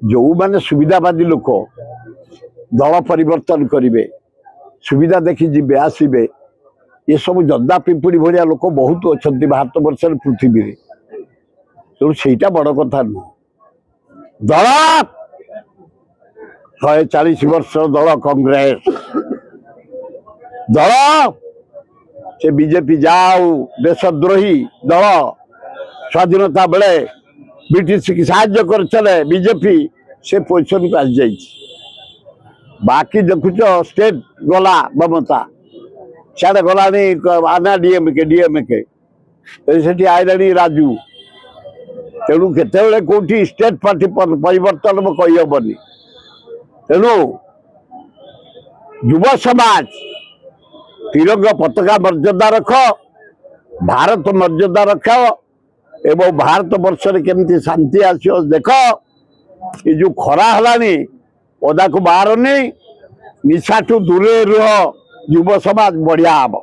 जो मैंने सुविधावादी लोक दल परिवर्तन करेंगे सुविधा देखी जी आसवे ये सब जद्दा पिंपुड़ी भाया लोक बहुत अच्छा भारत वर्ष पृथ्वी तेणु से बड़ कथा नुह दल 140 वर्ष दल कांग्रेस दल से बीजेपी जाऊ देशद्रोही दल स्वाधीनता बेले ब्रिटिश की साहाय्य कर बीजेपी से पोजिशन को आसी जाइए बाकी देखुच स्टेट गला ममता सियाड़े गला आना डीएमके से आईला राजू तेणु केत कौटी स्टेट पार्टी परिवर्तन कहीहबनी तेणु युव समाज तिरंगा पताका मर्यादा रख भारत मर्यादा रख एवं भारत वर्ष केमती शांति आसो देख ये जो खरा है पदा को बाहर नहीं निशा ठू दूरे रुह युव समाज बढ़िया हम।